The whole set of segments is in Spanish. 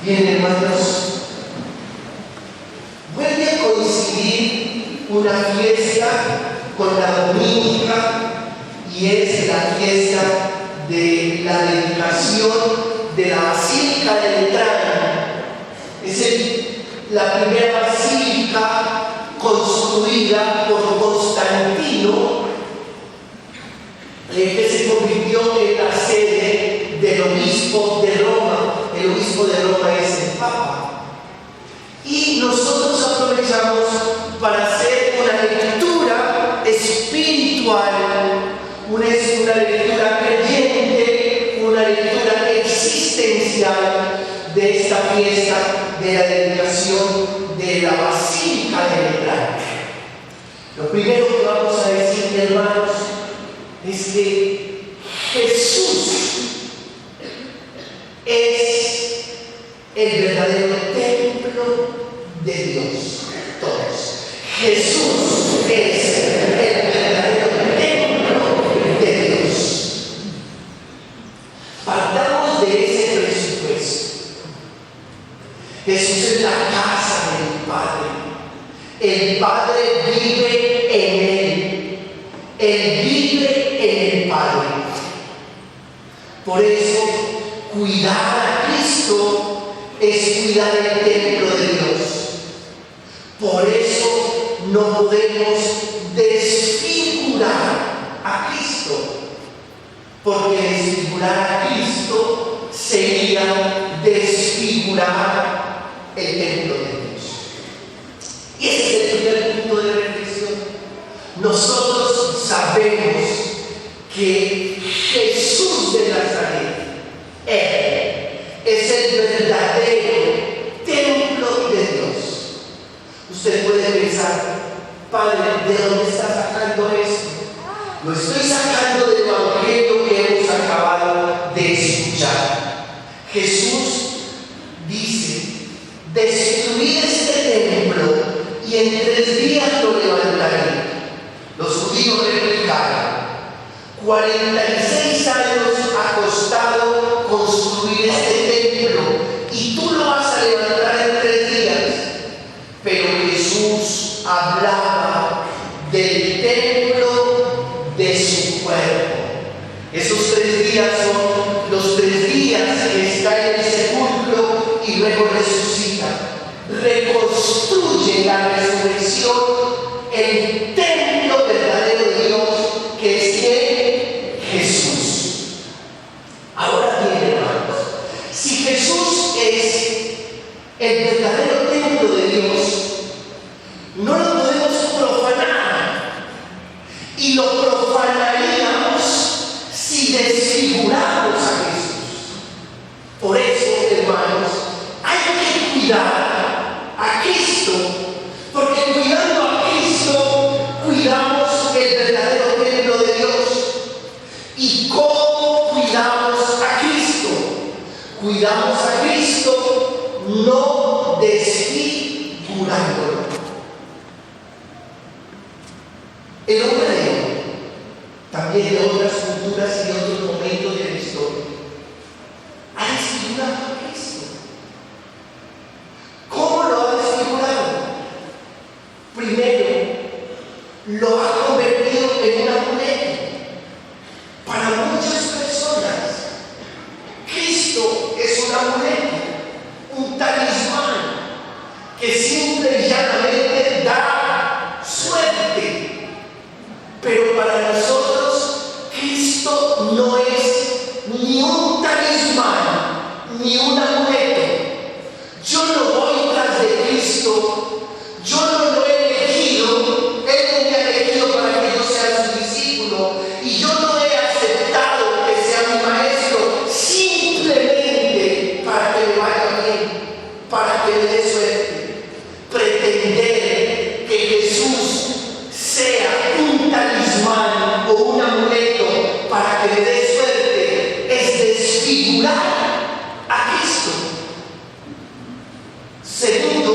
Bien, hermanos, vuelve a coincidir una fiesta con la dominica y es la fiesta de la dedicación de la Basílica de Letrán. Es la primera basílica construida por Constantino, que se convirtió en la sede del obispo de Roma. El obispo de Roma es el Papa. Y nosotros aprovechamos para hacer una lectura espiritual, una lectura creyente, una lectura existencial de esta fiesta de la dedicación de la Basílica de Letrán. Lo primero que vamos a decir, hermanos, es que Jesús es el verdadero templo de Dios. Todos. Jesús es el verdadero templo de Dios. Partamos de ese presupuesto. Jesús es la casa del Padre. El Padre vive en Él. Él vive en el Padre. Por eso, cuidar a Cristo es cuidar el templo de Dios. Por eso no podemos desfigurar a Cristo, porque desfigurar a Cristo sería desfigurar el templo de Dios. Y ese es el primer punto de reflexión. Nosotros sabemos que Jesús de Nazaret, Él es el verdadero templo de Dios. Usted puede pensar, Padre, ¿de dónde está sacando esto? Lo estoy sacando del evangelio que hemos acabado de escuchar. Jesús dice: destruid este templo y en 3 días lo levantaré. Los judíos replicaron: 46 años ha costado construir este templo y tú lo vas a levantar en 3 días. Pero Jesús hablaba del templo de su cuerpo. Esos 3 días son los 3 días que está en el sepulcro y luego resucita. Reconstruye la resurrección, el templo verdadero de Dios, que es Jesús. Ahora bien, hermanos, si Jesús es el verdadero templo de Dios, no lo podemos profanar, y lo profanaríamos si desfiguramos a Jesús. Por eso, hermanos, hay que cuidar a Cristo, porque cuidando a Cristo cuidamos el verdadero templo de Dios. ¿Y cómo cuidamos a Cristo? Cuidamos a Cristo no desfigurándolo. El hombre de hoy, también de otras culturas y de otros momentos de la historia, ha desfigurado a Cristo. ¿Cómo lo ha desfigurado? Primero, lo ha convertido en una muleta. Para muchas personas, Cristo es una muleta, un talismán que simple y llanamente da suerte. Pero para nosotros, Cristo no es ni un talismán ni un amuleto. Yo no voy tras de Cristo, yo no lo he elegido, Él no me ha elegido para que yo sea su discípulo, y yo no he aceptado que sea mi maestro simplemente para que me vaya bien, para que me dé suerte. Pretender que Jesús sea un talismán o un amuleto para que me dé suerte es desfigurar a Cristo. Segundo,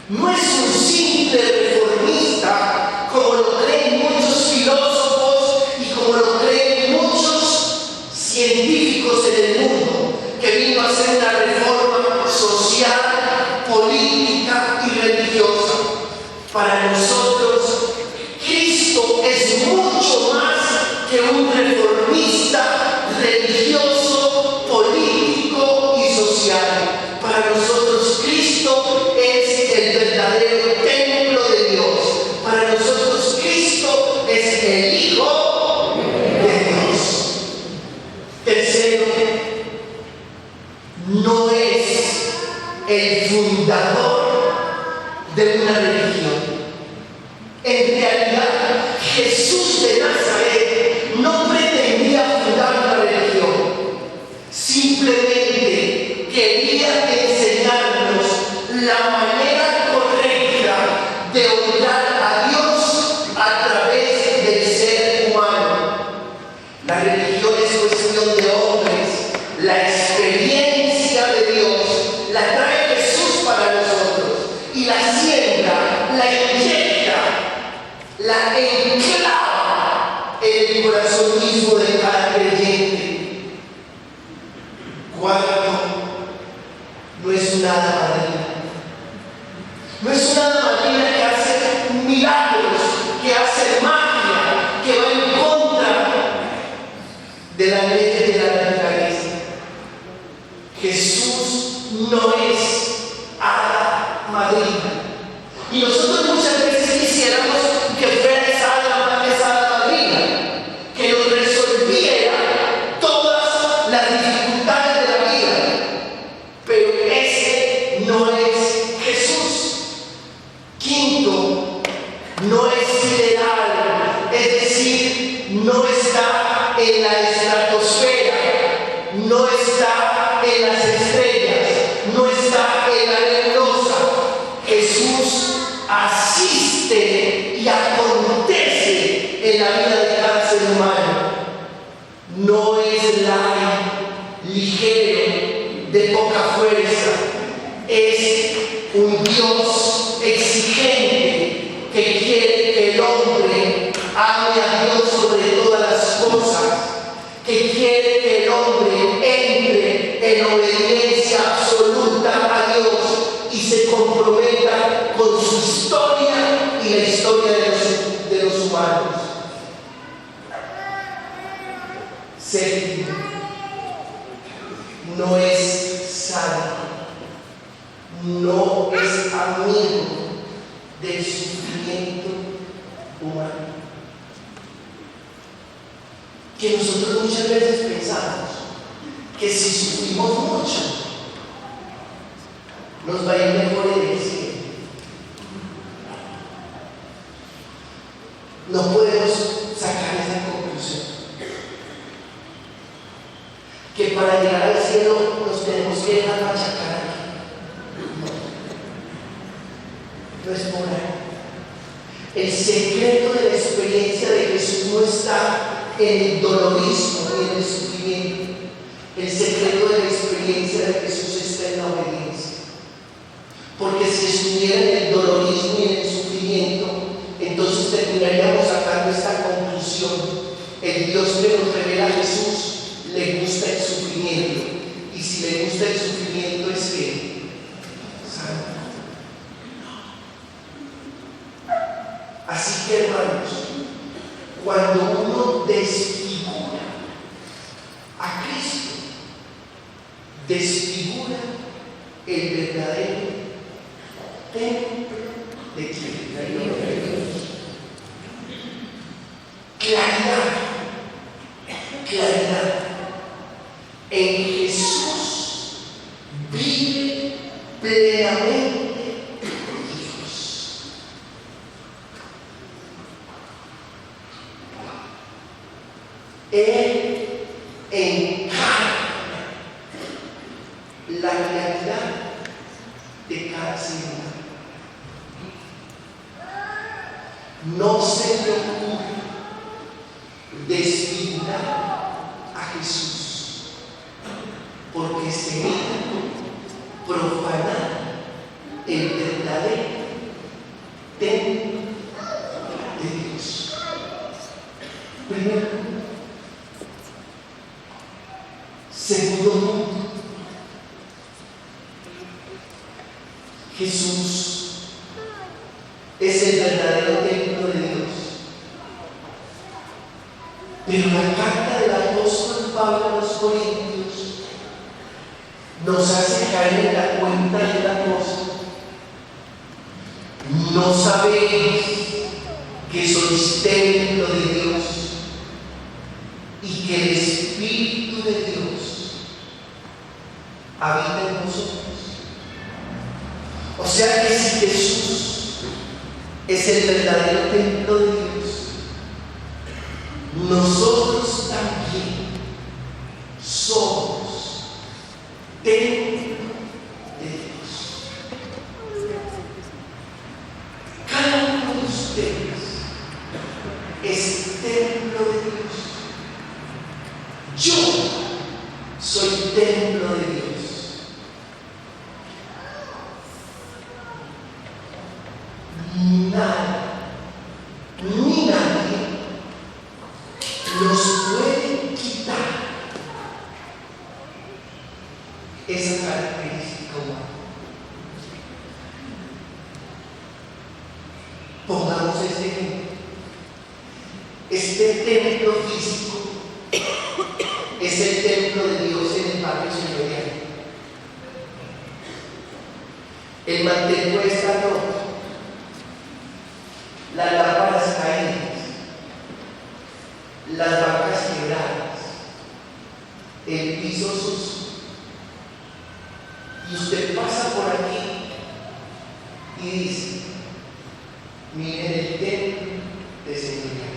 no es un simple reformista como lo creen muchos filósofos y como lo creen muchos científicos en el mundo, que que vino a hacer una reforma social, política y religiosa. Para nosotros, Cristo es mucho más que un reformista religioso, político y social. Para nosotros, Cristo es el verdadero templo de Dios. Para nosotros, Cristo es el Hijo de Dios. Tercero, no es el fundador de una religión. En realidad, Jesús de Nazaret no pretendía fundar una religión. Simplemente quería enseñarnos la manera correcta de honrar a Dios a través del ser humano. La religión es cuestión de hombres. La experiencia de Dios la trae Jesús para nosotros y la siembra, la inyecta, la enclava en el corazón mismo de cada creyente. Cuarto, no es una hada madrina. No es una hada madrina que hace milagros, que hace magia, que va en contra de la ley de la naturaleza. Jesús no es hada madrina. Y nosotros muchas veces quisiéramos que fuera esa hada madrina, que nos resolviera todas las dificultades de la vida. Pero ese no es Jesús. Quinto, no es sideral, es decir, no está en la estratosfera, no está en las estrellas, no está en la nebulosa. Jesús asiste y acontece en la vida de cada ser humano. No es light, ligero, de poca fuerza. Es un Dios exigente que quiere que el hombre ame a Dios sobre todas las cosas, que quiere que el hombre entre en obediencia absoluta a Dios y se comprometa con su historia y la historia de los humanos. Séptimo, no es santo, no es amigo del sufrimiento humano. Que nosotros muchas veces pensamos que si sufrimos mucho, nos va a ir mejor en el cielo. No podemos sacar esa conclusión. Que para llegar al cielo nos tenemos que dejar machacar aquí. No es por ahí. El secreto de la experiencia de Jesús no está en el dolorismo y en el sufrimiento. El secreto de la experiencia de Jesús está en la obediencia. Porque si estuviera en el dolorismo y en el sufrimiento, entonces terminaríamos sacando esta conclusión. El Dios que nos revela a Jesús le gusta el sufrimiento. Y si le gusta el sufrimiento es que santo. Así que, hermanos, cuando uno desfigura a Cristo, desfigura el verdadero templo de Cristo. Claridad. En Jesús vive plenamente Dios. Él encarna la realidad de cada ser humano. No se le ocurre desfigurar a Jesús, porque sería profanar el verdadero templo de Dios. Primero. Segundo punto, Jesús es el verdadero templo de Dios. Pero la carta del apóstol Pablo a los Corintios nos hace caer en la cuenta de una cosa. ¿No sabéis que sois templo de Dios y que el Espíritu de Dios habita en vosotros? O sea que si Jesús es el verdadero templo de Dios, nosotros también somos templo de Dios. Cada uno de ustedes es templo de Dios. Yo soy templo de Dios. Nada, ni nadie nos puede quitar esa característica humana. Pongamos este ejemplo. Este templo físico es el templo de Dios en el barrio señorial. El mantel puede estar roto, las lámparas caídas, las bancas quebradas, el piso sucio, y usted pasa por aquí y dice: miren el templo de señoría.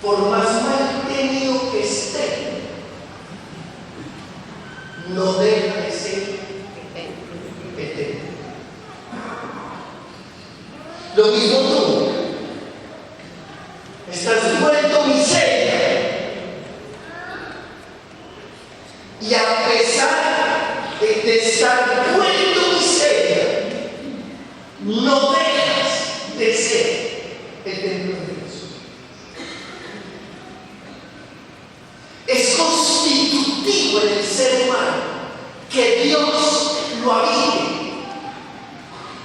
Por más mal tenido que esté, no deja de ser el templo. Lo mismo tú, estás vuelto miseria, y a pesar de estar vuelto miseria, no dejas de ser el templo de Dios. Es constitutivo en el ser humano que Dios lo habite.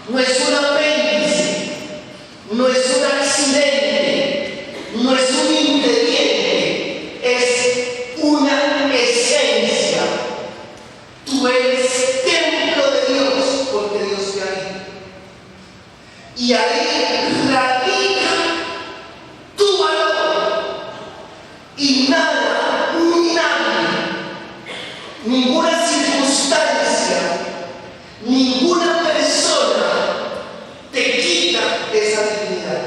No es un apéndice, no es un accidente, no es un ingrediente, es una esencia. Tú eres templo de Dios porque Dios te habita. Y ahí radica tu valor. Y nada, ni nadie, ninguna circunstancia, ninguna persona te quita esa dignidad.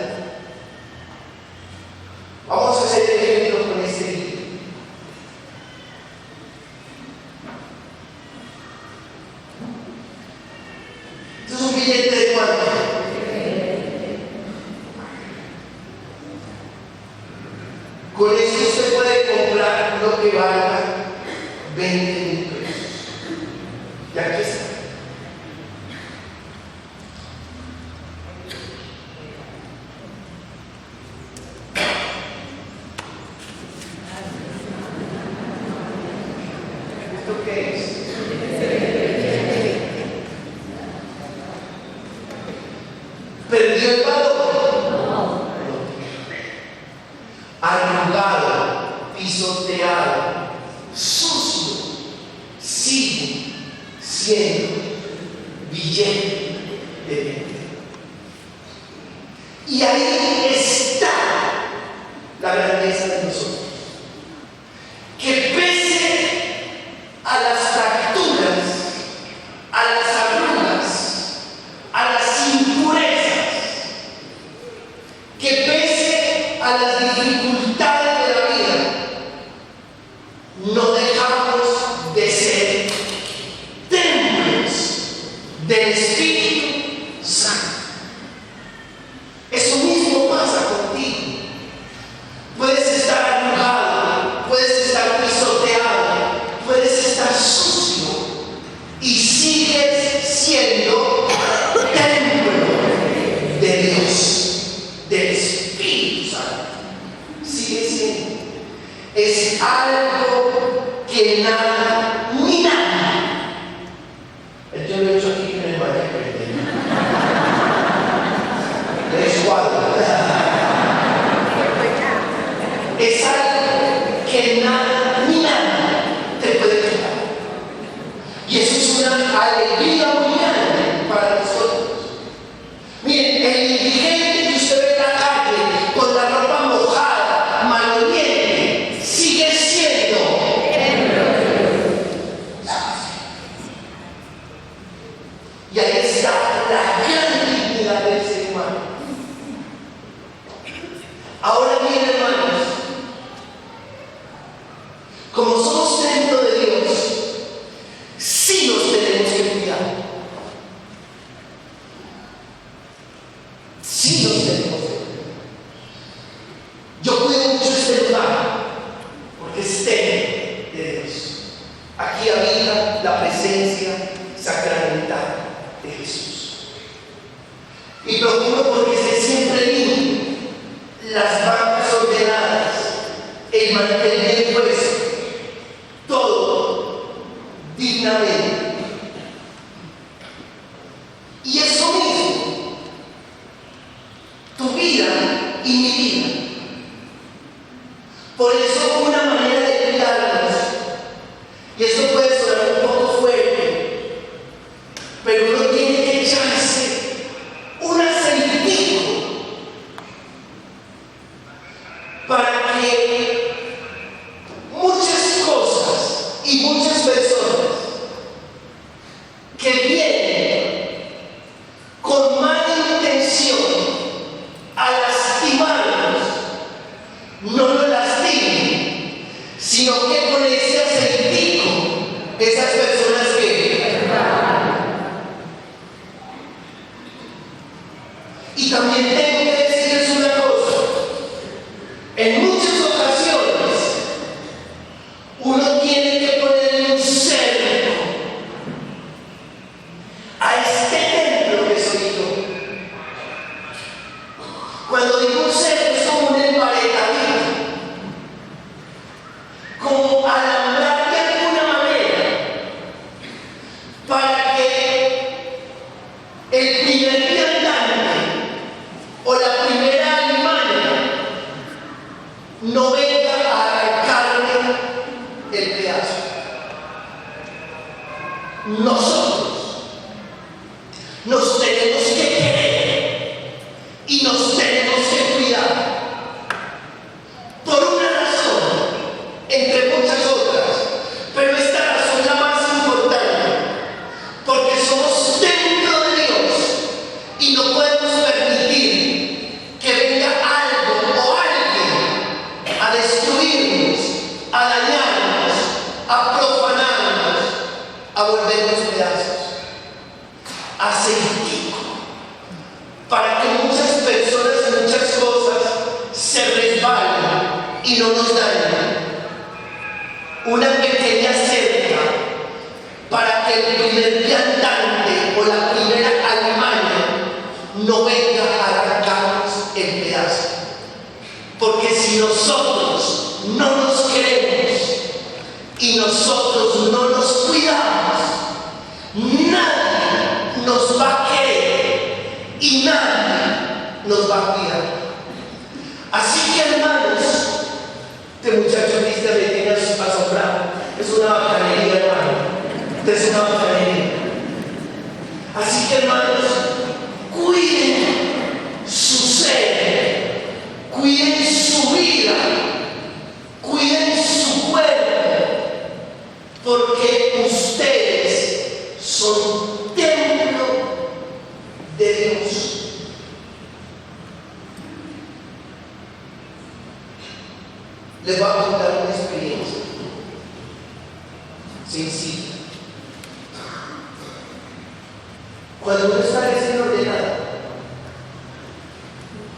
Vamos a hacer el ejemplo con este libro. Esto es un billete de cuánto. Con esto usted puede comprar lo que valga 20,000 pesos. Y aquí está. ¿Esto qué es? ¿Perdió el valor? Arrugado, pisoteado, sucio, sigue siendo billete de 20. Y ahí está la grandeza de nosotros. Que pese a las fracturas, a las arrugas, a las impurezas, que pese a las dificultades de la vida, no dejamos de ser templos del Espíritu Santo. Eso mismo pasa contigo. Puedes estar arrugado, puedes estar pisoteado, puedes estar sucio y sigues siendo templo de Dios, del Espíritu Santo. Sigue siendo. Es algo que nada ni nadie. Yo lo he hecho aquí. es algo que nada ni nadie te puede quitar. Y eso es una alegría muy grande para nosotros. Miren, el indigente que usted ve en la calle con la ropa mojada, maloliente, sigue siendo y ahí está la gran dignidad del ser humano. Ahora bien, hermanos, como somos templo de Dios, sí nos tenemos que cuidar. Sí nos tenemos que cuidar. Yo cuido mucho este lugar porque es templo de Dios. Aquí habita la presencia sacramental de Jesús. Y procuro porque esté siempre limpio, las bancas ordenadas, el mantel bien puesto, todo dignamente. Y eso mismo, tu vida y mi vida. Por eso una manera de cuidarnos, y esto puede sonar un poco fuerte, pero uno tiene que echarse un aceitico para que muchas cosas y muchas personas que vienen con mala intención a lastimarnos no lo lastimen, sino que con ese aceitico esas personas y también tengo que decirles una cosa: en muchas ocasiones uno tiene que ponerle un cerco a este templo que soy yo. Cuando digo un cerco es como un emparedamiento, como alambrar de alguna manera para que el primer viandante o la primera alimaña no venga a arrancarme el pedazo. Nosotros nos tenemos que querer y nos tenemos que cuidar por una razón, entre muchas otras, pero esta razón es la más importante, porque somos templo de Dios y no podemos permitir que venga algo o alguien a destruirnos, a dañarnos, a profanarnos, a volvernos pedazos. Aceitico, para que muchas personas y muchas cosas se resbalen y no nos dañen. Una pequeña cerca para que el primer viandante o la primera alimaña no venga a arrancarnos el pedazo. Porque si nosotros no nos queremos y nosotros no nos cuidamos, nadie nos va a querer y nadie nos va a cuidar. Así que, hermanos, este muchacho viste me tiene asombrado. Es una bacanería, hermano. Es una bacanería. Así que, hermanos, cuiden su ser, cuiden su vida, cuiden su cuerpo, porque ustedes son templo de Dios. Les voy a contar una experiencia sencilla. Cuando uno está recién ordenado,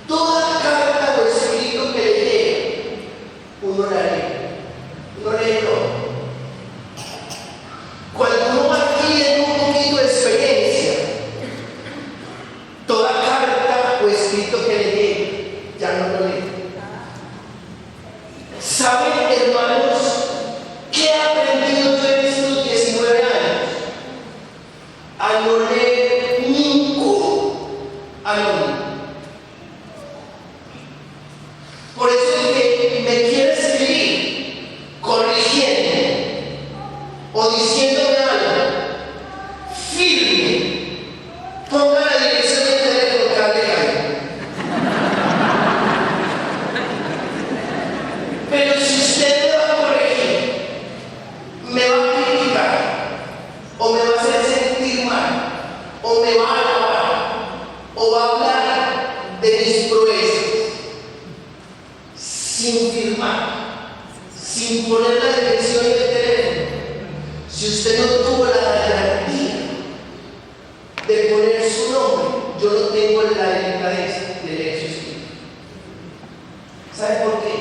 toda carta o escrito que le llegue, uno la lee. Uno lee todo. Cuando uno va adquiriendo un poquito de experiencia, toda carta o escrito que le llegue, ya no lo lee. ¿Saben, hermanos, qué he aprendido yo en estos 19 años? A no leer ningún anónimo. Por eso es que me quiero sin poner la dirección del teléfono, si usted no tuvo la garantía de poner su nombre, yo no tengo la delicadeza de leer su escrito. ¿Sabe por qué?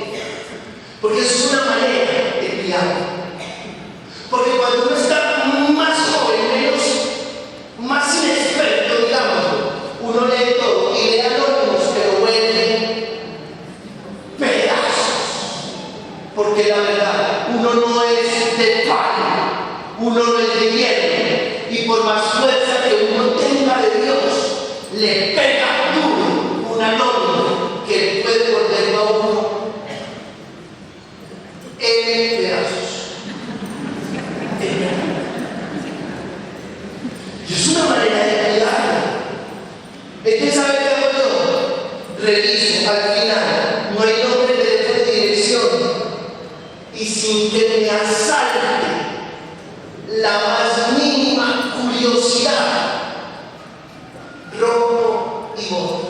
Porque eso es una manera de criar. Porque cuando uno está más joven, más inexperto, digámoslo, uno lee todo y lee anónimos que lo vuelven pedazos. Porque la verdad, uno no es de pan, uno no es de hierro, y por más fuerza que uno tenga de Dios, le pega duro un anónimo que puede volverlo a uno en pedazos. Y es una manera de cuidarlo. Entonces, ¿sabe qué hago yo? Reviso al final, no hay nombre, teléfono de dirección, y sin que me asalte la más mínima curiosidad, rompo y voto.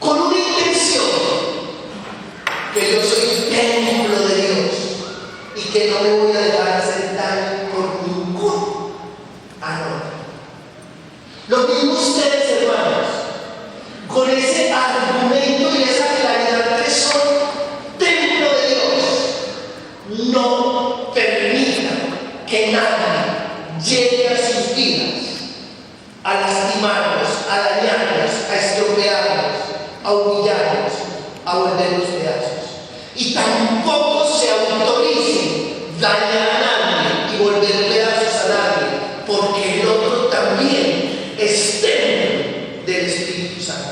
Con una intención, que yo soy templo de Dios y que no me voy a dejar hacer daño por ningún anónimo. Lo mismo ustedes, hermanos, con ese argumento y esa claridad que son templo de Dios, no permitan que nadie llegue a sus vidas a lastimarlos, a dañarlos, a estropearlos, a humillarlos, a volverlos pedazos. Y tampoco se autoricen dañar a nadie y volver pedazos a nadie, porque el otro también es templo del Espíritu Santo.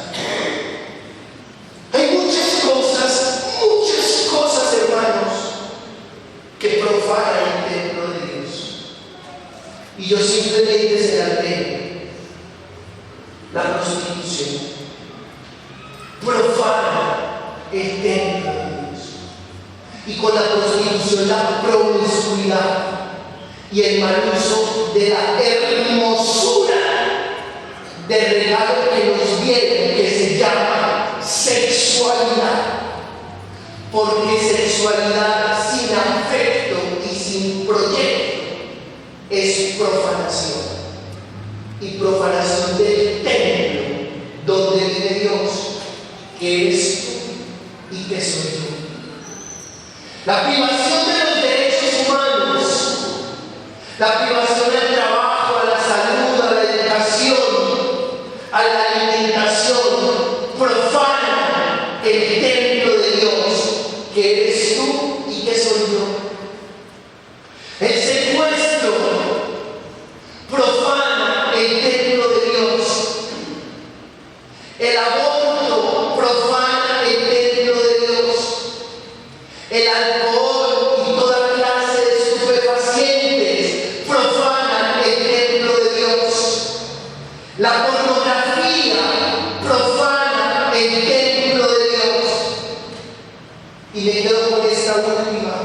Hay muchas cosas, hermanos, que profanan el templo de Dios. Y yo simplemente señalé la prostitución. Profana el templo de Dios. Y con la prostitución, la promiscuidad y el mal uso de la hermosura del regalo que nos viene, que se llama sexualidad. Porque sexualidad sin afecto y sin proyecto es profanación. Y profanación del templo donde vive Dios, que eres tú y que soy yo. La privación de los derechos humanos, la privación del trabajo, a la salud, a la educación, a la alimentación, profana el templo de Dios, que eres tú y que soy yo. El secuestro profana el templo de Dios. El aborto profana el templo de Dios. El alcohol y toda clase de estupefacientes profanan el templo de Dios. La pornografía profana el templo de Dios. Y me quedo con esta última.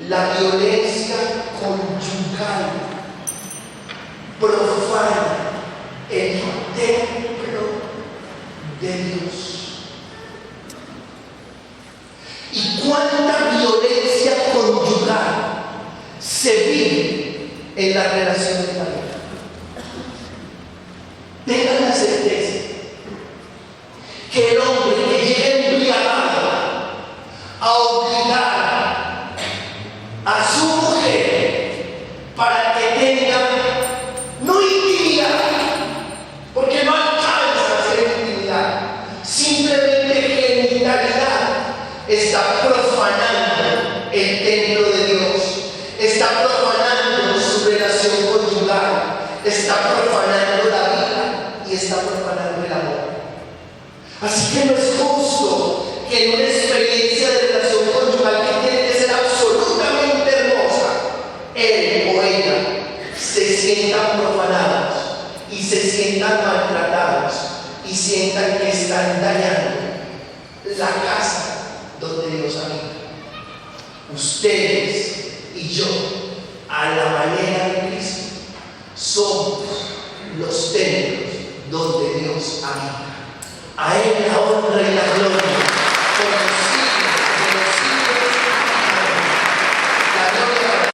La violencia conyugal profana el templo de Dios. ¿Y cuánta violencia conyugal se vive en la relación de pareja? Tengan la certeza que el hombre que llega embriagado a obligar a su mujer para que tenga no intimidad, porque no alcanza a ser intimidad, simplemente genitalidad, está profanando el templo de Dios, está profanando su relación conyugal, está profanando la vida y está profanando el amor. Así que no es justo que en una experiencia de relación conyugal que tiene que ser absolutamente hermosa, él o ella se sientan profanados y se sientan maltratados y sientan que están dañando la casa donde Dios habita. Ustedes y yo, a la manera de Cristo, somos los templos donde Dios habita. A Él la honra y la gloria.